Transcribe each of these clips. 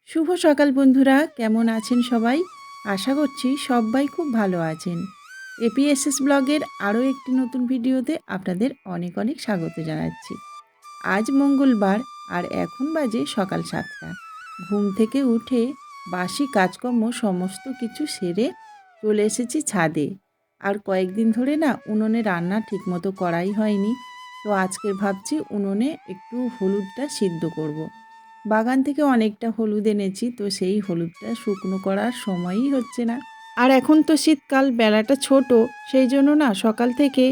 শুভ সকাল বন্ধুরা, কেমন আছেন সবাই? আশা করছি সবাই খুব ভালো আছেন। এপিএসএস ব্লগের আরও একটি নতুন ভিডিওতে আপনাদের অনেক অনেক স্বাগত জানাচ্ছি। আজ মঙ্গলবার আর এখন বাজে সকাল 7টা। ঘুম থেকে উঠে বাসি কাজকর্ম সমস্ত কিছু সেরে চলে এসেছি ছাদে। আর কয়েকদিন ধরে না উনুনে রান্না ঠিকমতো করাই হয়নি। তো আজকের ভাবছি উনুনে একটু হলুদটা সিদ্ধ করব। বাগান থেকে অনেকটা হলুদ এনেছি, তো সেই হলুদটা শুকনো করার সময়ই হচ্ছে না। আর এখন তো শীতকাল, বেলাটা ছোট, সেই জন্য না সকাল থেকে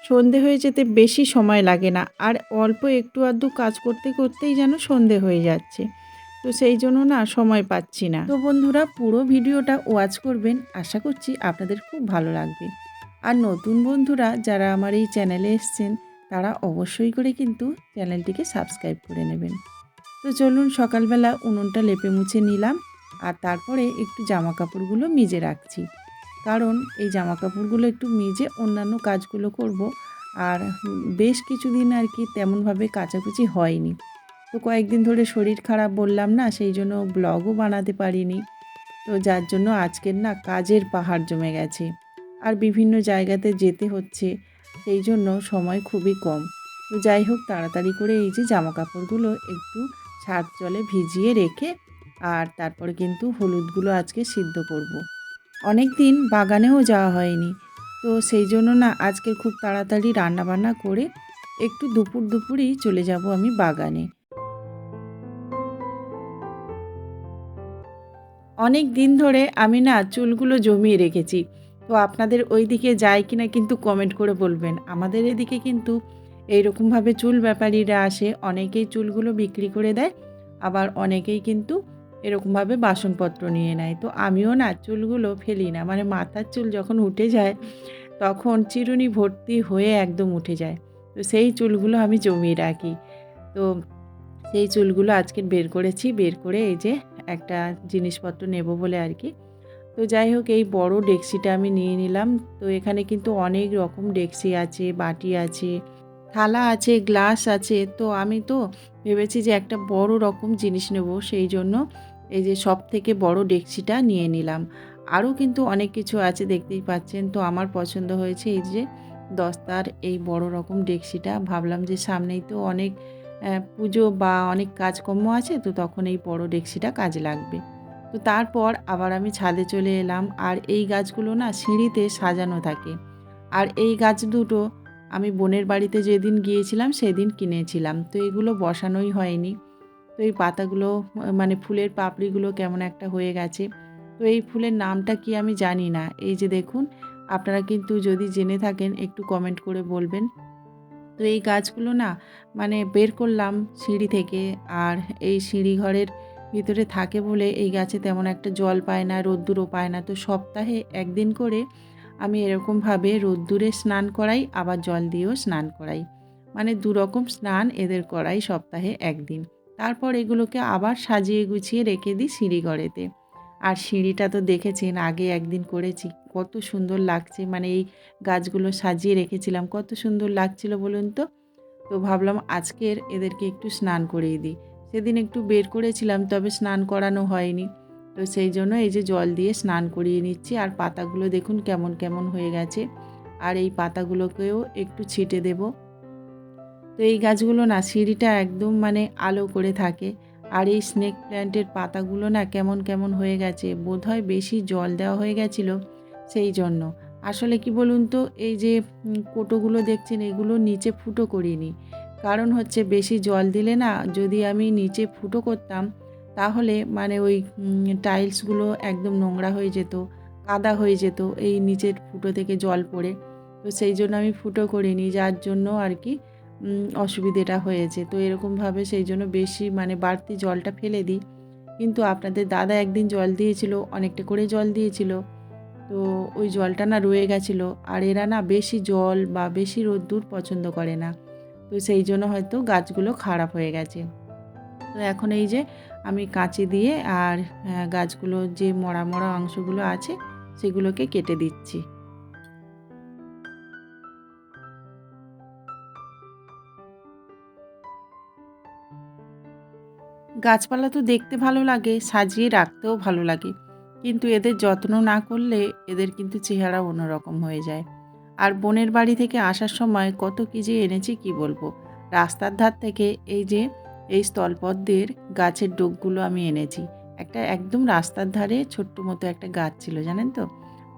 সন্ধে হয়ে যেতে বেশি সময় লাগে না। আর অল্প একটু আধটু কাজ করতে করতেই যেন সন্ধে হয়ে যাচ্ছে। তো সেই জন্য না সময় পাচ্ছি না। তো বন্ধুরা, পুরো ভিডিওটা ওয়াচ করবেন, আশা করছি আপনাদের খুব ভালো লাগবে। আর নতুন বন্ধুরা যারা আমার এই চ্যানেলে এসছেন, তারা অবশ্যই করে কিন্তু চ্যানেলটিকে সাবস্ক্রাইব করে নেবেন। তো চলুন, সকালবেলা উনুনটা লেপে মুছে নিলাম। আর তারপরে একটু জামা কাপড়গুলো মেজে রাখছি, কারণ এই জামা কাপড়গুলো একটু মেজে অন্যান্য কাজগুলো করব। আর বেশ কিছুদিন আর কি তেমনভাবে কাচাকুচি হয়নি। তো কয়েকদিন ধরে শরীর খারাপ বললাম না, সেই জন্য ব্লগও বানাতে পারিনি। তো যার জন্য আজকের না কাজের পাহাড় জমে গেছে। আর বিভিন্ন জায়গাতে যেতে হচ্ছে, সেই জন্য সময় খুবই কম। তো যাই হোক, তাড়াতাড়ি করে এই যে জামা কাপড়গুলো একটু ছাদ জলে ভিজিয়ে রেখে আর তারপরে কিন্তু হলুদগুলো আজকে সিদ্ধ করব। অনেক দিন বাগানেও যাওয়া হয়নি, তো সেই জন্য না আজকে খুব তাড়াতাড়ি রান্নাবান্না করে একটু দুপুরেই চলে যাব আমি বাগানে। অনেক দিন ধরে আমি না চুলগুলো জমিয়ে রেখেছি। তো আপনাদের ওই দিকে যায় কিনা কিন্তু কমেন্ট করে বলবেন। আমাদের এদিকে কিন্তু এইরকমভাবে চুল ব্যাপারীরা আসে, অনেকেই চুলগুলো বিক্রি করে দেয়, আবার অনেকেই কিন্তু এরকমভাবে বাসনপত্র নিয়ে নেয়। তো আমিও না চুলগুলো ফেলি না, মানে মাথার চুল যখন উঠে যায় তখন চিরুনি ভর্তি হয়ে একদম উঠে যায়। তো সেই চুলগুলো আমি জমিয়ে রাখি। তো সেই চুলগুলো আজকে বের করেছি, বের করে এই যে একটা জিনিসপত্র নেব বলে আর কি। তো যাই হোক, এই বড় ডেকচিটা আমি নিয়ে নিলাম। তো এখানে কিন্তু অনেক রকম ডেকচি আছে, বাটি আছে, থালা আছে, গ্লাস আছে। তো আমি তো ভেবেছি যে একটা বড় রকম জিনিস নেব, সেই জন্য এই যে সব থেকে বড় ডেকচিটা নিয়ে নিলাম। আরও কিন্তু অনেক কিছু আছে, দেখতেই পাচ্ছেন। তো আমার পছন্দ হয়েছে এই যে দস্তার এই বড় রকম ডেকচিটা। ভাবলাম যে সামনেই তো অনেক পুজো বা অনেক কাজকর্ম আছে, তো তখন এই বড় ডেকচিটা কাজে লাগবে। তো তারপর আবার আমি ছাদে চলে এলাম। আর এই গাছগুলো না সিঁড়িতে সাজানো থাকে। আর এই গাছ দুটো আমি বোনের বাড়িতে যেদিন গিয়েছিলাম সেদিন কিনেছিলাম। তো এগুলো বসানোই হয়নি। তো এই পাতাগুলো মানে ফুলের পাপড়িগুলো কেমন একটা হয়ে গেছে। তো এই ফুলের নামটা কি আমি জানি না। এই যে দেখুন, আপনারা কিন্তু যদি জেনে থাকেন একটু কমেন্ট করে বলবেন। তো এই গাছগুলো না মানে বের করলাম সিঁড়ি থেকে। আর এই সিঁড়ি ঘরের ভিতরে থাকে বলে এই গাছে তেমন একটা জল পায় না, রোদ্দুরও পায় না। তো সপ্তাহে একদিন করে আমি এরকমভাবে রোদ্দুরে স্নান করাই, আবার জল দিয়েও স্নান করাই। মানে দুরকম স্নান এদের করাই সপ্তাহে একদিন। তারপর এগুলোকে আবার সাজিয়ে গুছিয়ে রেখে দিই সিঁড়িঘরেতে। আর সিঁড়িটা তো দেখেছেন, আগে একদিন করেছি, কত সুন্দর লাগছে। মানে এই গাছগুলো সাজিয়ে রেখেছিলাম, কত সুন্দর লাগছিল বলুন তো। তো ভাবলাম আজকের এদেরকে একটু স্নান করিয়ে দিই। সেদিন একটু বের করেছিলাম, তবে স্নান করানো হয়নি। তো সেই জন্য এই যে জল দিয়ে স্নান করিয়ে নিচ্ছি। আর পাতাগুলো দেখুন কেমন কেমন হয়ে গেছে। আর এই পাতাগুলোকেও একটু ছিটে দেব। তো এই গাছগুলো না সিঁড়িটা একদম মানে আলো করে থাকে। আর এই স্নেক প্ল্যান্টের পাতাগুলো না কেমন কেমন হয়ে গেছে, বোধহয় বেশি জল দেওয়া হয়ে গেছিলো সেই জন্য। আসলে কি বলুন তো, এই যে কোটোগুলো দেখছেন, এগুলো নিচে ফুটো করিনি। কারণ হচ্ছে বেশি জল দিলে না, যদি আমি নিচে ফুটো করতাম তাহলে মানে ওই টাইলসগুলো একদম নোংরা হয়ে যেত, কাদা হয়ে যেত এই নিচের ফুটো থেকে জল পড়ে। তো সেই জন্য আমি ফুটো করিনি, যার জন্য আর কি অসুবিধেটা হয়েছে। তো এরকমভাবে সেই জন্য বেশি মানে বাড়তি জলটা ফেলে দিই। কিন্তু আপনাদের দাদা একদিন জল দিয়েছিল, অনেকটা করে জল দিয়েছিল। তো ওই জলটা না রয়ে গেছিলো। আর এরা না বেশি জল বা বেশি রোদ্দুর পছন্দ করে না। তো সেই জন্য হয়তো গাছগুলো খারাপ হয়ে গেছে। তো এখন এই যে আমি কাঁচি দিয়ে আর গাছগুলোর যে মরা মরা অংশগুলো আছে সেগুলোকে কেটে দিচ্ছি। গাছপালা তো দেখতে ভালো লাগে, সাজিয়ে রাখতেও ভালো লাগে, কিন্তু এদের যত্ন না করলে এদের কিন্তু চেহারা অন্যরকম হয়ে যায়। আর বোনের বাড়ি থেকে আসার সময় কত কী যে এনেছি কি বলবো। রাস্তার ধার থেকে এই যে এই স্থলপদ্মের গাছের ডোকগুলো আমি এনেছি। একটা একদম রাস্তার ধারে ছোট্ট মতো একটা গাছ ছিল, জানেন তো?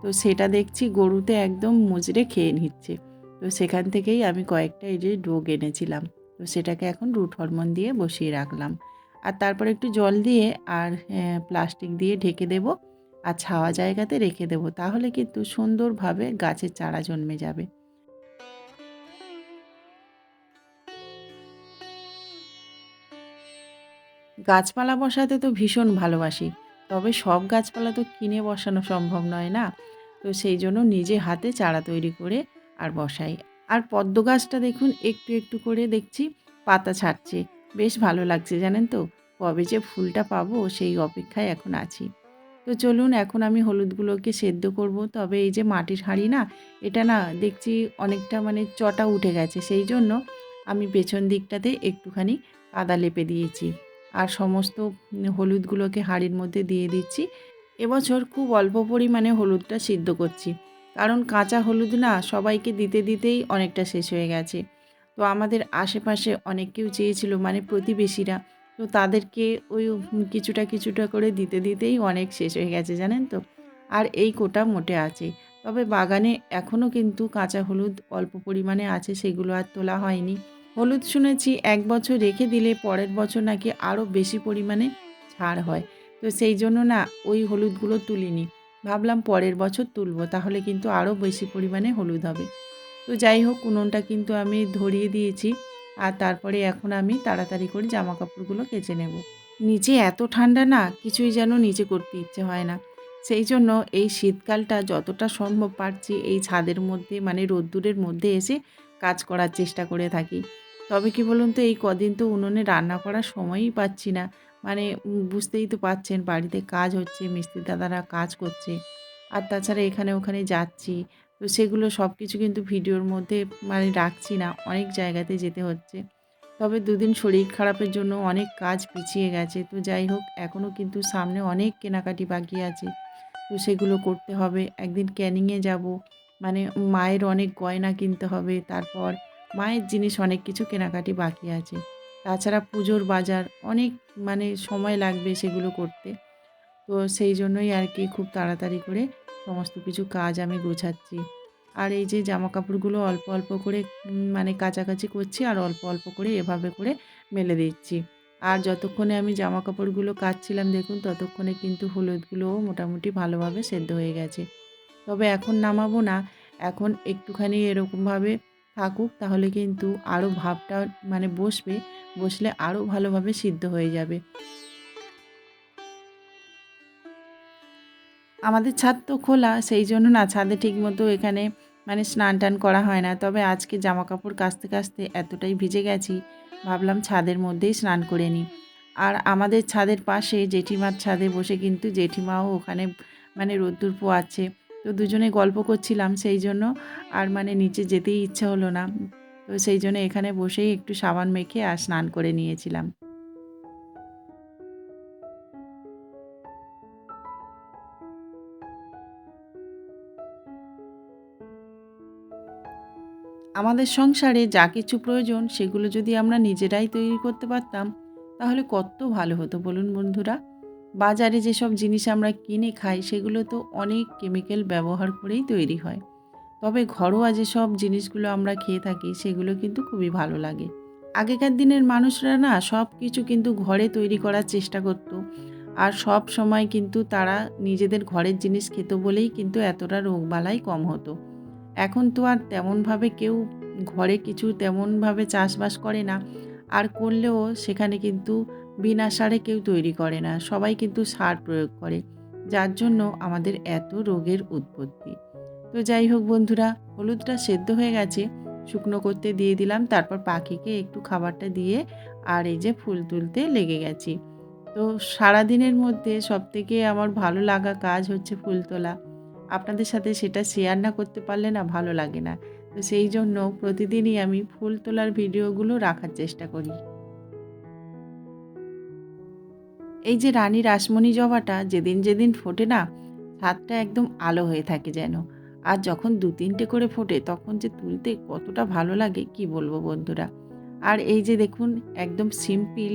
তো সেটা দেখছি গরুতে একদম মুচড়ে খেয়ে নিচ্ছে। তো সেখান থেকেই আমি কয়েকটা এই যে ডোক এনেছিলাম। তো সেটাকে এখন রুট হরমোন দিয়ে বসিয়ে রাখলাম। আর তারপর একটু জল দিয়ে আর প্লাস্টিক দিয়ে ঢেকে দেবো আর ছাওয়া জায়গাতে রেখে দেবো। তাহলে কিন্তু সুন্দরভাবে গাছের চারা জন্মে যাবে। গাছপালা বসাতে তো ভীষণ ভালোবাসি। তবে সব গাছপালা তো কিনে বসানো সম্ভব নয় না? তো সেই জন্য নিজে হাতে চারা তৈরি করে আর বসাই। আর পদ্ম গাছটা দেখুন একটু, একটু করে দেখছি পাতা ছাড়ছে। বেশ ভালো লাগছে জানেন তো? কবে যে ফুলটা পাবো সেই অপেক্ষায় এখন আছি। তো চলুন এখন আমি হলুদগুলোকে সেদ্ধ করব। তবে এই যে মাটির হাঁড়ি না, এটা না দেখছি অনেকটা মানে চটা উঠে গেছে। সেই জন্য আমি পেছন দিকটাতে একটুখানি কাদা লেপে দিয়েছি। আর সমস্ত হলুদগুলোকে হাঁড়ির মধ্যে দিয়ে দিচ্ছি। এবছর খুব অল্প পরিমাণে হলুদটা সিদ্ধ করছি। কারণ কাঁচা হলুদ না সবাইকে দিতে দিতেই অনেকটা শেষ হয়ে গেছে। তো আমাদের আশেপাশে অনেকেও চেয়েছিল মানে প্রতিবেশীরা। তো তাদেরকে ওই কিছুটা, কিছুটা করে দিতে দিতেই অনেক শেষ হয়ে গেছে জানেন তো? আর এই কোটা মোটে আছে। তবে বাগানে এখনও কিন্তু কাঁচা হলুদ অল্প পরিমাণে আছে, সেগুলো আর তোলা হয়নি। হলুদ শুনেছি ১ বছর রেখে দিলে পরের বছর নাকি আরও বেশি পরিমাণে ছাড় হয়। তো সেই জন্য না ওই হলুদগুলো তুলিনি। ভাবলাম পরের বছর তুলব, তাহলে কিন্তু আরও বেশি পরিমাণে হলুদ হবে। তো যাই হোক উনুনটা কিন্তু আমি ধরিয়ে দিয়েছি। আর তারপরে এখন আমি তাড়াতাড়ি করে জামাকাপড়গুলো কেচে নেব। নিচে এত ঠান্ডা না কিছুই যেন নিচে করতে ইচ্ছে হয় না। সেই জন্য এই শীতকালটা যতটা সম্ভব পারছি এই ছাদের মধ্যে মানে রোদ্দুরের মধ্যে এসে কাজ করার চেষ্টা করে থাকি। তবে কি বলুন তো এই কদিন তো উনুনে রান্না করার সময়ই পাচ্ছি না। মানে বুঝতেই তো পারছেন বাড়িতে কাজ হচ্ছে, মিস্ত্রি দাদারা কাজ করছে। আর তাছাড়া এখানে ওখানে যাচ্ছি। তো সেগুলো সব কিছু কিন্তু ভিডিওর মধ্যে মানে রাখছি না। অনেক জায়গাতে যেতে হচ্ছে। তবে দুদিন শরীর খারাপের জন্য অনেক কাজ পিছিয়ে গেছে। তো যাই হোক এখনও কিন্তু সামনে অনেক কেনাকাটি বাকি আছে। তো সেগুলো করতে হবে। একদিন ক্যানিংয়ে যাব। মানে মায়ের অনেক গয়না কিনতে হবে। তারপর মায়ের জিনিস অনেক কিছু কেনাকাটি বাকি আছে। তাছাড়া পুজোর বাজার অনেক মানে সময় লাগবে সেগুলো করতে। তো সেই জন্যই আর কি খুব তাড়াতাড়ি করে সমস্ত কিছু কাজ আমি গোছাচ্ছি। আর এই যে জামাকাপড়গুলো অল্প, অল্প করে মানে কাচাকাচি করছি আর অল্প, অল্প করে এভাবে করে মেলে দিচ্ছি। আর যতক্ষণে আমি জামাকাপড়গুলো কাচছিলাম দেখুন ততক্ষণে কিন্তু হলুদগুলোও মোটামুটি ভালোভাবে সেদ্ধ হয়ে গেছে। তবে এখন নামাবো না। এখন একটুখানি এরকমভাবে থাকুক, তাহলে কিন্তু আরও ভাপটা মানে বসবে। বসলে আরও ভালোভাবে সিদ্ধ হয়ে যাবে। আমাদের ছাদ তো খোলা, সেই জন্য না ছাদে ঠিকমতো এখানে মানে স্নান-টান করা হয় না। তবে আজকে জামাকাপড় কাচতে, কাচতে এতটাই ভিজে গেছি, ভাবলাম ছাদের মধ্যেই স্নান করে নিই। আর আমাদের ছাদের পাশে জেঠিমার ছাদে বসে কিন্তু জেঠিমাও ওখানে মানে রোদ্দুর পোয়াচ্ছে। তো দুজনে গল্প করছিলাম, সেই জন্য আর মানে নিচে যেতেই ইচ্ছা হলো না। তো সেই জন্য এখানে বসেই একটু সাবান মেখে আর স্নান করে নিয়েছিলাম। আমাদের সংসারে যা কিছু প্রয়োজন সেগুলো যদি আমরা নিজেরাই তৈরি করতে পারতাম তাহলে কত ভালো হতো বলুন বন্ধুরা। বাজারে যেসব জিনিস আমরা কিনে খাই সেগুলো তো অনেক কেমিক্যাল ব্যবহার করেই তৈরি হয়। তবে ঘরোয়া যেসব জিনিসগুলো আমরা খেয়ে থাকি সেগুলো কিন্তু খুবই ভালো লাগে। আগেকার দিনের মানুষরা না সব কিছু কিন্তু ঘরে তৈরি করার চেষ্টা করত। আর সব সময় কিন্তু তারা নিজেদের ঘরের জিনিস খেত বলেই কিন্তু এতটা রোগবালাই কম হতো। এখন তো আর তেমনভাবে কেউ ঘরে কিছু তেমনভাবে চাষবাস করে না। আর করলেও সেখানে কিন্তু বিনা সারে কেউ তৈরি করে না। সবাই কিন্তু সার প্রয়োগ করে। যার জন্য আমাদের এত রোগের উৎপত্তি। তো যাই হোক বন্ধুরা, হলুদটা সেদ্ধ হয়ে গেছে। শুকনো করতে দিয়ে দিলাম। তারপর পাখিকে একটু খাবারটা দিয়ে আর এই যে ফুল তুলতে লেগে গেছি। তো সারাদিনের মধ্যে সবথেকে আমার ভালো লাগা কাজ হচ্ছে ফুল তোলা। আপনাদের সাথে সেটা শেয়ার না করতে পারলে না ভালো লাগে না। তো সেই জন্য প্রতিদিনই আমি ফুল তোলার ভিডিওগুলো রাখার চেষ্টা করি। এই যে রানী রাসমণি জবাটা যেদিন যেদিন ফোটে না, ছাদটা একদম আলো হয়ে থাকে যেন। আর যখন ২-৩টে করে ফোটে তখন যে তুলতে কতটা ভালো লাগে কি বলবো বন্ধুরা। আর এই যে দেখুন একদম সিম্পল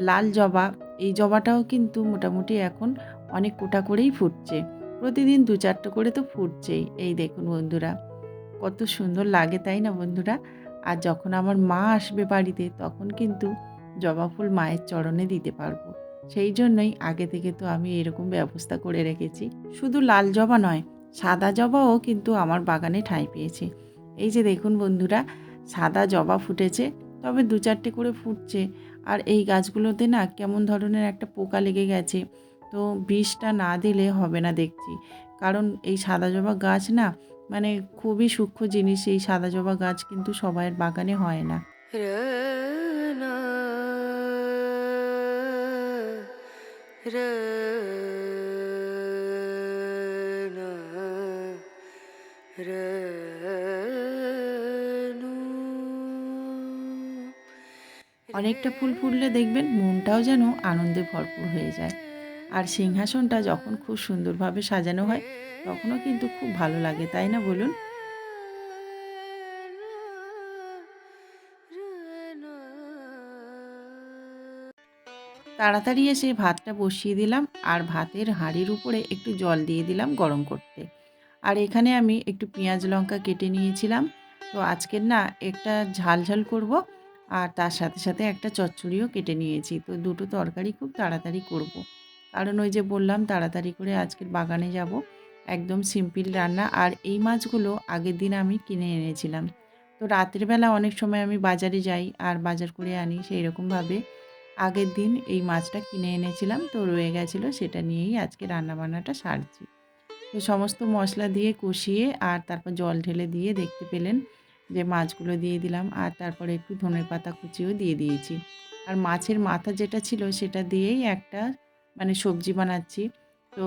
লাল জবা, এই জবাটাও কিন্তু মোটামুটি এখন অনেক কোটা করেই ফুটছে। প্রতিদিন ২-৪টে করে তো ফুটছেই। এই দেখুন বন্ধুরা, কত সুন্দর লাগে তাই না বন্ধুরা? আর যখন আমার মা আসবে বাড়িতে তখন কিন্তু জবা ফুল মায়ের চরণে দিতে পারবো। সেই জন্যই আগে থেকে তো আমি এরকম ব্যবস্থা করে রেখেছি। শুধু লাল জবা নয়, সাদা জবাও কিন্তু আমার বাগানে ঠাঁই পেয়েছে। এই যে দেখুন বন্ধুরা, সাদা জবা ফুটেছে, তবে ২-৪টে করে ফুটছে। আর এই গাছগুলোতে না কেমন ধরনের একটা পোকা লেগে গেছে। তো বিষটা না দিলে হবে না দেখছি। কারণ এই সাদা জবা গাছ না মানে খুবই সূক্ষ্ম জিনিস, এই সাদা জবা গাছ কিন্তু সবাইয়ের বাগানে হয় না। রনা রনা রনু। অনেকটা ফুল ফুটলে দেখবেন মনটাও যেন আনন্দে ভরপুর হয়ে যায়। আর সিংহাসনটা যখন খুব সুন্দরভাবে সাজানো হয় তখনও কিন্তু খুব ভালো লাগে, তাই না বলুন? তাড়াতাড়ি এসে ভাতটা বসিয়ে দিলাম আর ভাতের হাঁড়ির উপরে একটু জল দিয়ে দিলাম গরম করতে। আর এখানে আমি একটু পেঁয়াজ লঙ্কা কেটে নিয়েছিলাম। তো আজকের না একটা ঝাল ঝাল করব, আর তার সাথে সাথে একটা চচ্চড়িও কেটে নিয়েছি। তো দুটো তরকারি খুব তাড়াতাড়ি করব। কারণ ওই যে বললাম তাড়াতাড়ি করে আজকের বাগানে যাব। একদম সিম্পল রান্না। আর এই মাছগুলো আগের দিন আমি কিনে এনেছিলাম। তো রাতের বেলা অনেক সময় আমি বাজারে যাই আর বাজার করে আনি, সেই রকমভাবে আগের দিন এই মাছটা কিনে এনেছিলাম, তো রয়ে গেছিলো, সেটা নিয়েই আজকে রান্নাবান্নাটা সারছি। তো সমস্ত মশলা দিয়ে কষিয়ে আর তারপর জল ঢেলে দিয়ে দেখতে পেলেন যে মাছগুলো দিয়ে দিলাম, আর তারপরে একটু ধনেপাতা কুচিও দিয়ে দিয়েছি। আর মাছের মাথা যেটা ছিল সেটা দিয়েই একটা মানে সবজি বানাচ্ছি। তো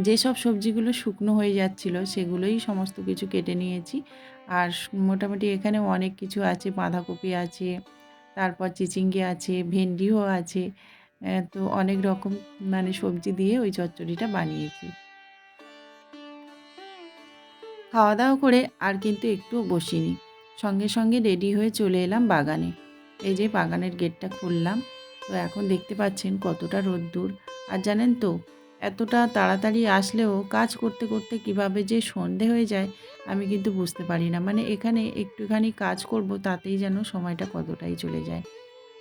যেসব সবজিগুলো শুকনো হয়ে যাচ্ছিল সেগুলোই সমস্ত কিছু কেটে নিয়েছি। আর মোটামুটি এখানে অনেক কিছু আছে, বাঁধাকপি আছে, তারপর চিচিঙ্গে আছে, ভেন্ডিও আছে। তো অনেক রকম মানে সবজি দিয়ে ওই চচ্চড়িটা বানিয়েছি। খাওয়া দাওয়া করে আর কিন্তু একটুও বসিনি, সঙ্গে সঙ্গে রেডি হয়ে চলে এলাম বাগানে। এই যে বাগানের গেটটা খুললাম, তো এখন দেখতে পাচ্ছেন কতটা রোদ্দুর। আর জানেন তো, এতটা তাড়াতাড়ি আসলেও কাজ করতে করতে কিভাবে যে সন্ধে হয়ে যায় আমি কিন্তু বুঝতে পারি না। মানে এখানে একটুখানি কাজ করব তাতেই যেন সময়টা কতটাই চলে যায়।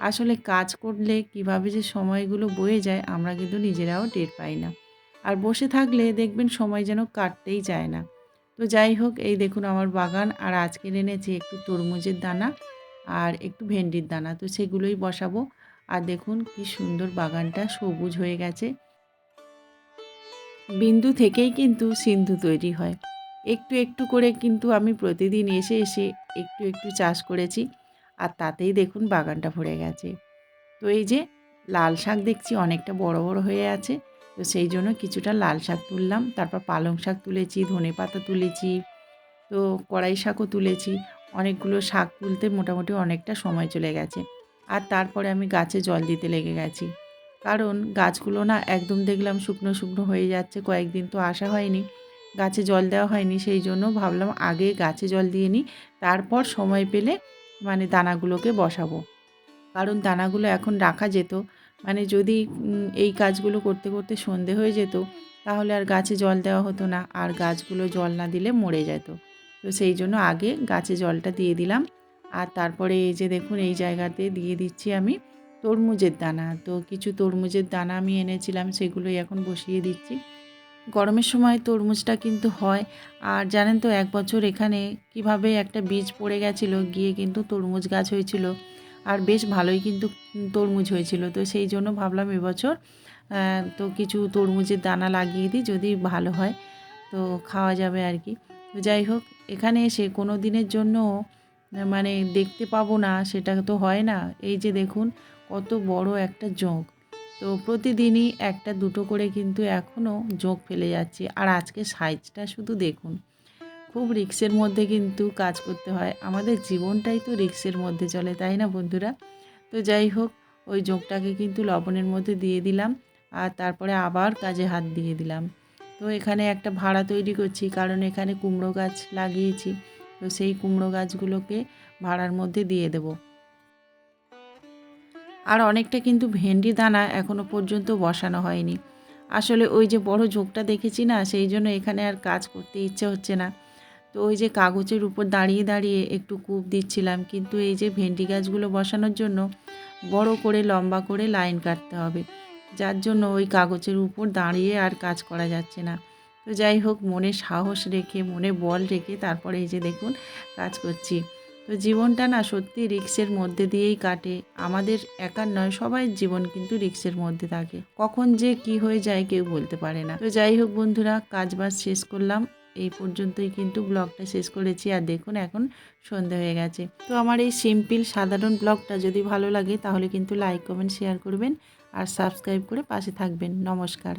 আসলে কাজ করলে কিভাবে যে সময়গুলো বয়ে যায় আমরা কিন্তু নিজেরাও টের পাই না। আর বসে থাকলে দেখবেন সময় যেন কাটতেই চায় না। তো যাই হোক, এই দেখুন আমার বাগান, আর আজকের এনেছি একটু তরমুজের দানা আর একটু ভেন্ডির দানা, তো সেগুলোই বসাবো। আর দেখুন কি সুন্দর বাগানটা সবুজ হয়ে গেছে। বিন্দু থেকেই কিন্তু সিন্ধু তৈরি হয়। একটু একটু করে কিন্তু আমি প্রতিদিন এসে এসে একটু একটু চাষ করেছি, আর তাতেই দেখুন বাগানটা ভরে গেছে। তো এই যে লাল শাক দেখছি অনেকটা বড় বড় হয়ে আছে, তো সেই জন্য কিছুটা লাল শাক তুললাম, তারপর পালং শাক তুলেছি, ধনেপাতা তুলেছি, তো কড়াই শাকও তুলেছি। অনেকগুলো শাক তুলতে মোটামুটি অনেকটা সময় চলে গেছে। আর তারপরে আমি গাছে জল দিতে লেগে গেছি। কারণ গাছগুলো না একদম দেখলাম শুকনো শুকনো হয়ে যাচ্ছে, কয়েকদিন তো আসা হয়নি, গাছে জল দেওয়া হয়নি, সেই জন্য ভাবলাম আগে গাছে জল দিয়ে নিই, তারপর সময় পেলে মানে দানাগুলোকে বসাবো। কারণ দানাগুলো এখন রাখা যেত, মানে যদি এই কাজগুলো করতে করতে সন্ধে হয়ে যেত তাহলে আর গাছে জল দেওয়া হতো না, আর গাছগুলো জল না দিলে মরে যেত। তো সেই জন্য আগে গাছে জলটা দিয়ে দিলাম। আর তারপরে এই যে দেখুন এই জায়গাতে দিয়ে দিচ্ছি আমি তরমুজের দানা। তো কিছু তরমুজের দানা আমি এনেছিলাম, সেগুলোই এখন বসিয়ে দিচ্ছি। গরমের সময় তরমুজটা কিন্তু হয়। আর জানেন তো এক বছর এখানে কিভাবে একটা বীজ পড়ে গেছিলো, গিয়ে কিন্তু তরমুজ গাছ হয়েছিল, আর বেশ ভালোই কিন্তু তরমুজ হয়েছিল। তো সেই জন্য ভাবলাম এবছর তো কিছু তরমুজের দানা লাগিয়ে দিই, যদি ভালো হয় তো খাওয়া যাবে আর কি। তো যাই হোক, এখানে এসে কোনো দিনের জন্য মানে দেখতে পাবো না সেটা তো হয় না। এই যে দেখুন কত বড় একটা জোঁক, তো প্রতিদিনই একটা দুটো করে কিন্তু এখনও জোঁক ফেলে যাচ্ছি। আর আজকে সাইজটা শুধু দেখুন, খুব রিস্কের মধ্যে কিন্তু কাজ করতে হয়। আমাদের জীবনটাই তো রিস্কের মধ্যে চলে, তাই না বন্ধুরা? তো যাই হোক, ওই জোঁকটাকে কিন্তু লবণের মধ্যে দিয়ে দিলাম আর তারপরে আবার কাজে হাত দিয়ে দিলাম। তো এখানে একটা ভাড়া তৈরি করছি, কারণ এখানে কুমড়ো গাছ লাগিয়েছি। তো সেই কুমড়ো গাছগুলোকে ভাড়ার মধ্যে দিয়ে দেব। আর অনেকটা কিন্তু ভেন্ডি দানা এখনও পর্যন্ত বসানো হয়নি। আসলে ওই যে বড় ঝোঁকটা দেখেছি না, সেই জন্য এখানে আর কাজ করতে ইচ্ছে হচ্ছে না। তো ওই যে কাগজের উপর দাঁড়িয়ে দাঁড়িয়ে একটু কূপ দিচ্ছিলাম, কিন্তু এই যে ভেন্ডি গাছগুলো বসানোর জন্য বড় করে লম্বা করে লাইন কাটতে হবে, যার জন্য ওই কাগজের উপর দাঁড়িয়ে আর কাজ করা যাচ্ছে না। তো যাই হোক, মনে সাহস রেখে মনে বল রেখে তারপরে এই যে দেখুন কাজ করছি। তো জীবনটা না সত্যি রিস্কের মধ্যে দিয়েই কাটে। আমাদের একার নয়, সবাই জীবন কিন্তু রিস্কের মধ্যে থাকে। কখন যে কি হয়ে যায় কেউ বলতে পারে না। তো যাই হোক বন্ধুরা, কাজবাজ শেষ করলাম। এই পর্যন্তই কিন্তু ব্লগটা শেষ করেছি। আর দেখুন এখন সন্ধে হয়ে গেছে। তো আমার এই সিম্পল সাধারণ ব্লগটা যদি ভালো লাগে তাহলে কিন্তু লাইক কমেন্ট শেয়ার করবেন আর সাবস্ক্রাইব করে পাশে থাকবেন। নমস্কার।